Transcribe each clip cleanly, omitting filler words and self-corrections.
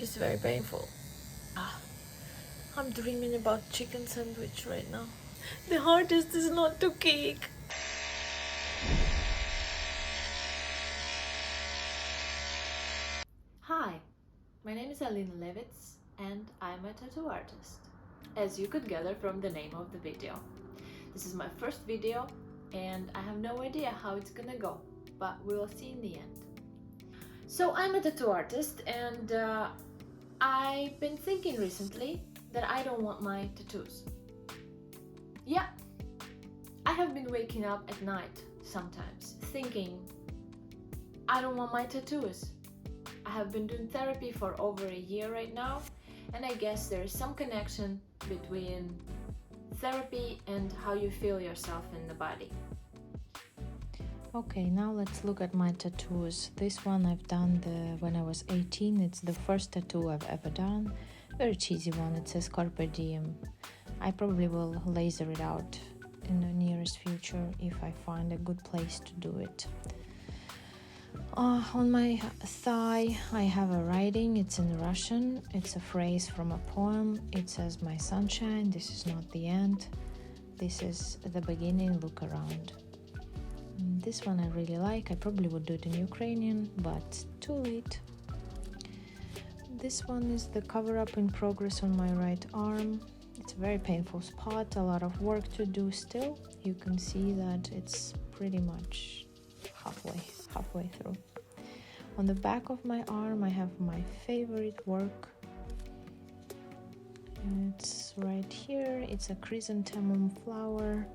is very painful. Ah, I'm dreaming about chicken sandwich right now. The hardest is not to kick. Hi, my name is Alina Levitz and I'm a tattoo artist, as you could gather from the name of the video. This is my first video and I have no idea how it's gonna go, but we will see in the end. So I'm a tattoo artist and I've been thinking recently that I don't want my tattoos. Yeah, I have been waking up at night sometimes thinking I don't want my tattoos. I have been doing therapy for over a year right now, and I guess there is some connection between therapy and how you feel yourself in the body. Okay, now let's look at my tattoos. This one I've done when I was 18. It's the first tattoo I've ever done. Very cheesy one. It says Carpe Diem. I probably will laser it out in the nearest future if I find a good place to do it. On my thigh I have a writing. It's in Russian. It's a phrase from a poem. It says, "My sunshine, this is not the end. This is the beginning, look around." This one I really like. I probably would do it in Ukrainian, but too late. This one is the cover-up in progress on my right arm. It's a very painful spot, a lot of work to do still. You can see that it's pretty much halfway through. On the back of my arm I have my favorite work. It's right here. It's a chrysanthemum flower.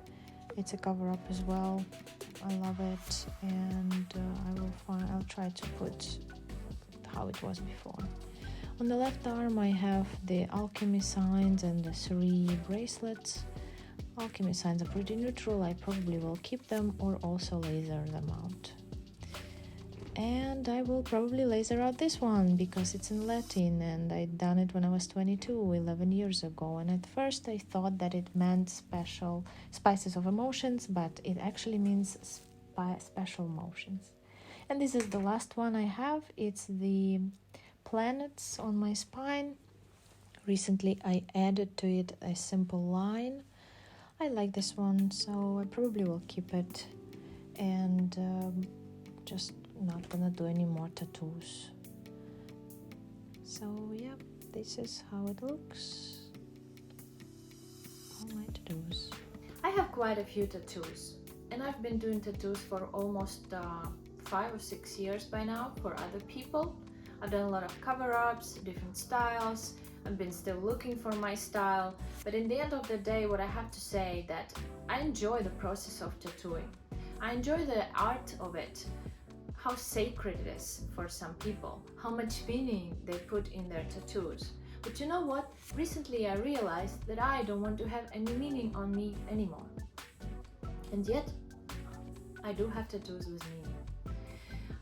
It's a cover-up as well. I love it, and I'll try to put how it was before. On the left arm I have the alchemy signs and the 3 bracelets. Alchemy signs are pretty neutral. I probably will keep them or also laser them out. And I will probably laser out this one because it's in Latin and I'd done it when I was 22, 11 years ago. And at first I thought that it meant special spices of emotions, but it actually means special motions. And this is the last one I have. It's the planets on my spine. Recently I added to it a simple line. I like this one, so I probably will keep it and just not gonna do any more tattoos. So yeah, this is how it looks. All my tattoos. I have quite a few tattoos, and I've been doing tattoos for almost 5 or 6 years by now for other people. I've done a lot of cover-ups, different styles. I've been still looking for my style, but in the end of the day, what I have to say that I enjoy the process of tattooing. I enjoy the art of it, how sacred it is for some people, how much meaning they put in their tattoos. But you know what? Recently I realized that I don't want to have any meaning on me anymore. And yet, I do have tattoos with meaning.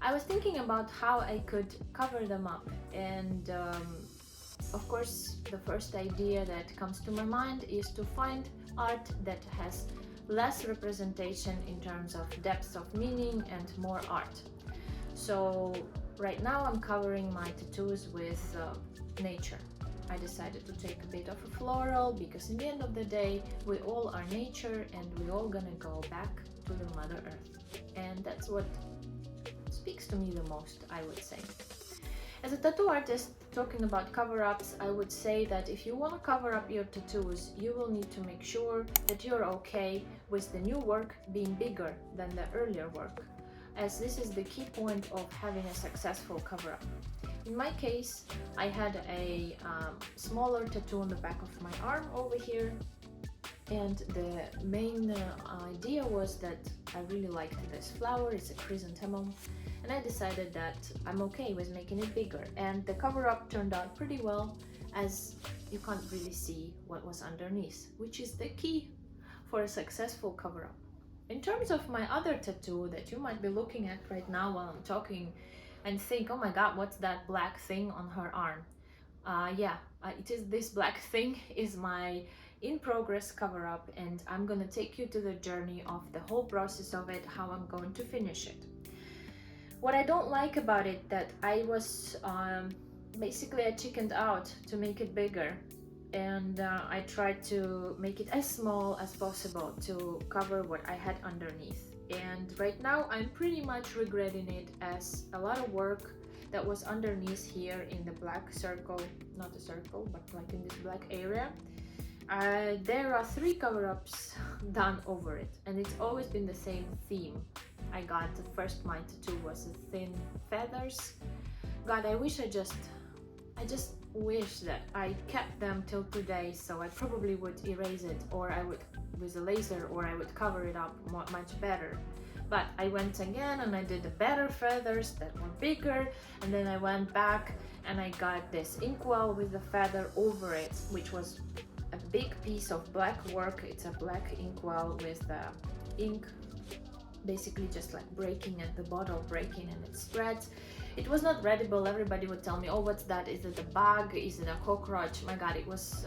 I was thinking about how I could cover them up, and of course the first idea that comes to my mind is to find art that has less representation in terms of depth of meaning and more art. So right now I'm covering my tattoos with nature. I decided to take a bit of a floral because in the end of the day we all are nature and we all gonna go back to the Mother Earth. And that's what speaks to me the most, I would say. As a tattoo artist talking about cover-ups, I would say that if you want to cover up your tattoos, you will need to make sure that you're okay with the new work being bigger than the earlier work, as this is the key point of having a successful cover-up. In my case, I had a smaller tattoo on the back of my arm over here, and the main idea was that I really liked this flower. It's a chrysanthemum, and I decided that I'm okay with making it bigger, and the cover-up turned out pretty well, as you can't really see what was underneath, which is the key for a successful cover-up. In terms of my other tattoo that you might be looking at right now while I'm talking and think, oh my god, what's that black thing on her arm? It is this black thing is my in progress cover-up, and I'm gonna take you to the journey of the whole process of it, how I'm going to finish it. What I don't like about it that I was basically I chickened out to make it bigger, and I tried to make it as small as possible to cover what I had underneath. And right now I'm pretty much regretting it, as a lot of work that was underneath here in the black circle, not a circle, but like in this black area, there are 3 cover-ups done over it, and it's always been the same theme. I got the first my tattoo was thin feathers. God, I just wish that I kept them till today, so I probably would erase it, or I would with a laser, or I would cover it up much better. But I went again and I did the better feathers that were bigger, and then I went back and I got this inkwell with the feather over it, which was a big piece of black work. It's a black inkwell with the ink basically just like breaking at the bottle, breaking, and it spreads. It was not readable. Everybody would tell me, oh, what's that? Is it a bug? Is it a cockroach? My God, it was,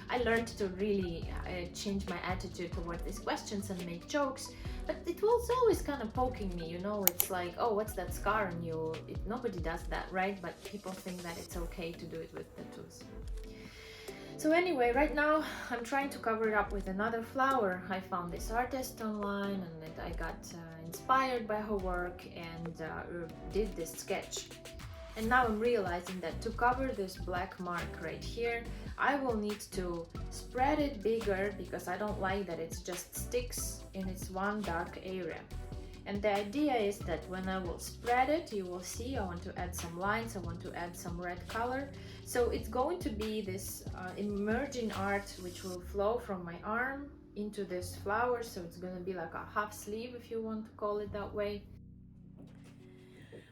I learned to really change my attitude toward these questions and make jokes, but it was always kind of poking me, you know, it's like, oh, what's that scar on you? Nobody does that, right? But people think that it's okay to do it with tattoos. So anyway, right now I'm trying to cover it up with another flower. I found this artist online, and I got inspired by her work and did this sketch. And now I'm realizing that to cover this black mark right here, I will need to spread it bigger, because I don't like that it just sticks in its one dark area. And the idea is that when I will spread it, you will see I want to add some lines, I want to add some red color. So it's going to be this emerging art which will flow from my arm into this flower. So it's going to be like a half sleeve, if you want to call it that way.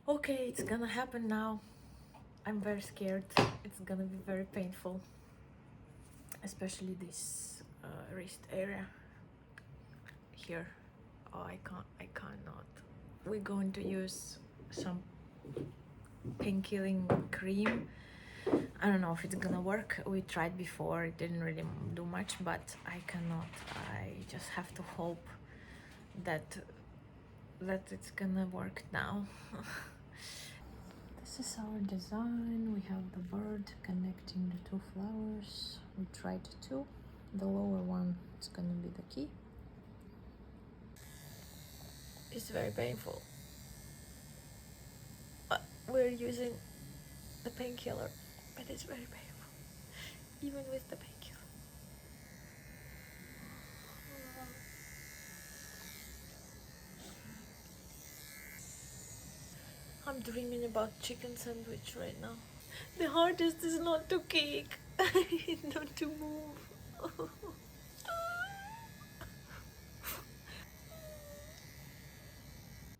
Okay, it's gonna happen now. I'm very scared. It's gonna be very painful, especially this wrist area here. Oh, I cannot. We're going to use some pain-killing cream. I don't know if it's gonna work. We tried before, it didn't really do much, but I cannot. I just have to hope that it's gonna work now. This is our design. We have the bird connecting the 2 flowers. We tried 2. The lower one is gonna be the key. It's very painful, but we're using the painkiller, but it's very painful, even with the painkiller. I'm dreaming about chicken sandwich right now. The hardest is not to kick, not to move.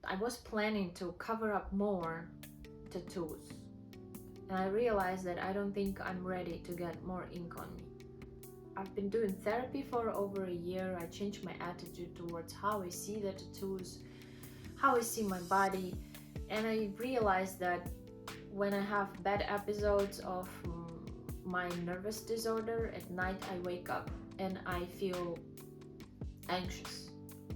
I was planning to cover up more tattoos, and I realized that I don't think I'm ready to get more ink on me. I've been doing therapy for over a year. I changed my attitude towards how I see the tattoos, how I see my body, and I realized that when I have bad episodes of my nervous disorder at night, I wake up and I feel anxious.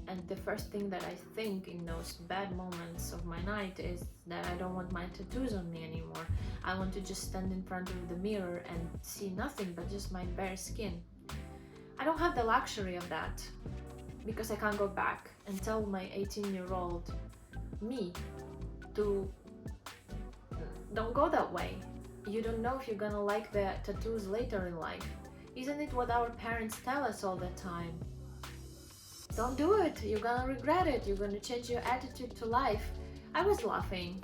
And the first thing that I think in those bad moments of my night is that I don't want my tattoos on me anymore. I want to just stand in front of the mirror and see nothing but just my bare skin. I don't have the luxury of that, because I can't go back and tell my 18-year-old me to don't go that way. You don't know if you're gonna like the tattoos later in life. Isn't it what our parents tell us all the time? Don't do it, you're gonna regret it, you're gonna change your attitude to life. I was laughing.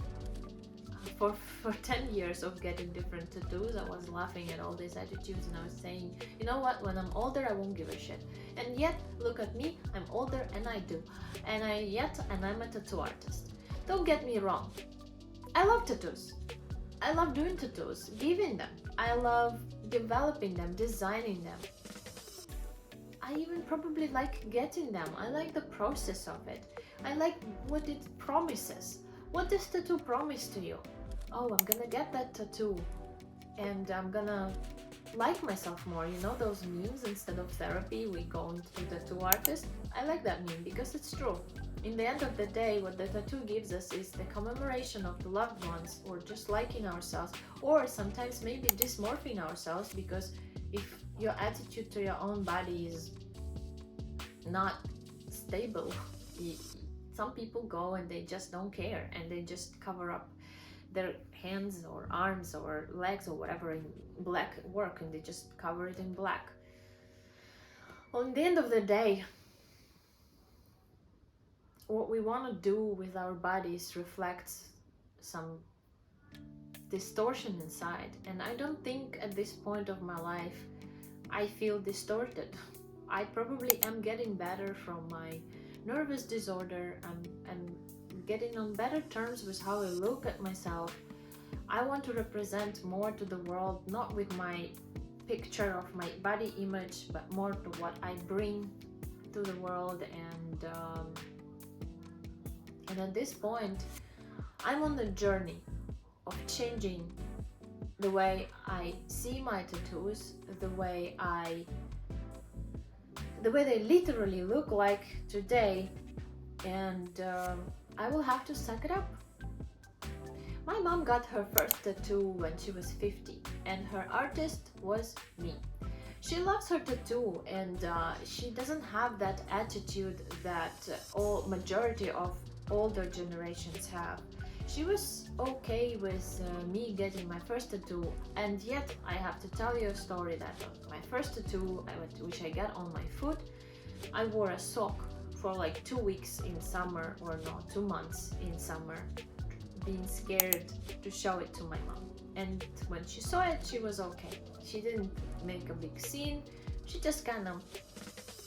For 10 years of getting different tattoos, I was laughing at all these attitudes, and I was saying, you know what, when I'm older I won't give a shit. And yet, look at me, I'm older and I do. And I'm a tattoo artist. Don't get me wrong, I love tattoos. I love doing tattoos, giving them. I love developing them, designing them. I even probably like getting them. I like the process of it. I like what it promises. What does tattoo promise to you? Oh, I'm gonna get that tattoo and I'm gonna like myself more. You know those memes, instead of therapy we go to the tattoo artist? I like that meme because it's true. In the end of the day, what the tattoo gives us is the commemoration of the loved ones, or just liking ourselves, or sometimes maybe dysmorphing ourselves, because if your attitude to your own body is not stable, some people go and they just don't care and they just cover up their hands or arms or legs or whatever in black work, and they just cover it in black. Well, in the end of the day, what we want to do with our bodies reflects some distortion inside, and I don't think at this point of my life I feel distorted. I probably am getting better from my nervous disorder. I'm getting on better terms with how I look at myself. I want to represent more to the world, not with my picture of my body image, but more to what I bring to the world. And at this point, I'm on the journey of changing the way I see my tattoos, the way they literally look like today, and I will have to suck it up. My mom got her first tattoo when she was 50, and her artist was me. She loves her tattoo, and she doesn't have that attitude that majority of older generations have. She was okay with me getting my first tattoo, and yet I have to tell you a story that my first tattoo, which I got on my foot, I wore a sock for like 2 weeks in summer, or no, 2 months in summer, being scared to show it to my mom. And when she saw it, she was okay. She didn't make a big scene. She just kind of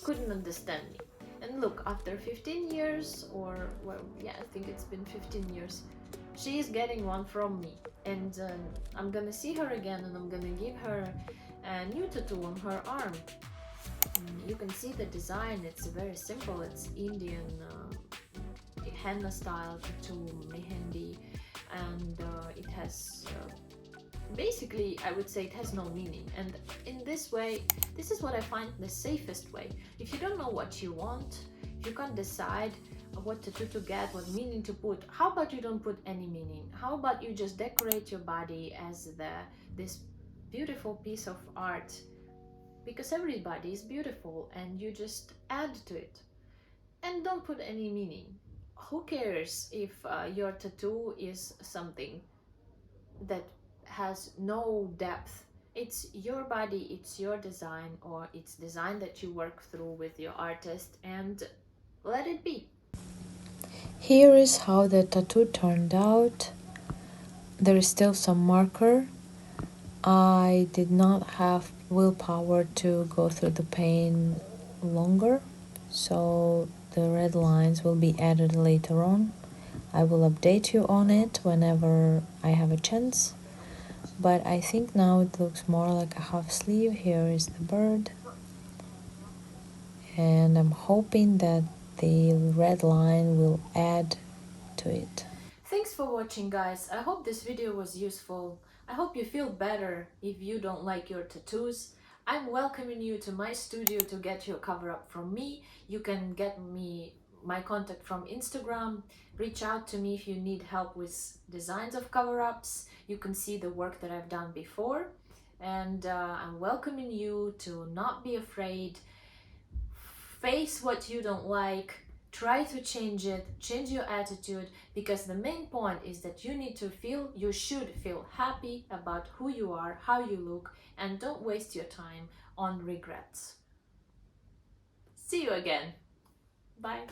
couldn't understand me. And look, after 15 years, or well, yeah, I think it's been 15 years, she is getting one from me. And I'm gonna see her again, and I'm gonna give her a new tattoo on her arm. You can see the design. It's very simple. It's Indian henna style tattoo, mehendi, and it has basically, I would say it has no meaning. And in this way, this is what I find the safest way. If you don't know what you want, if you can't decide what tattoo to get, what meaning to put, how about you don't put any meaning? How about you just decorate your body as this beautiful piece of art, because everybody is beautiful, and you just add to it and don't put any meaning. Who cares if your tattoo is something that has no depth? It's your body, it's your design, or it's design that you work through with your artist, and let it be. Here is how the tattoo turned out. There is still some marker. I did not have willpower to go through the pain longer, so the red lines will be added later on. I will update you on it whenever I have a chance, but I think now it looks more like a half sleeve. Here is the bird, and I'm hoping that the red line will add to it. Thanks for watching, guys. I hope this video was useful. I hope you feel better if you don't like your tattoos. I'm welcoming you to my studio to get your cover up from me. You can get my contact from Instagram. Reach out to me if you need help with designs of cover-ups. You can see the work that I've done before. And I'm welcoming you to not be afraid. Face what you don't like. Try to change it, change your attitude, because the main point is that you should feel happy about who you are, how you look, and don't waste your time on regrets. See you again. Bye.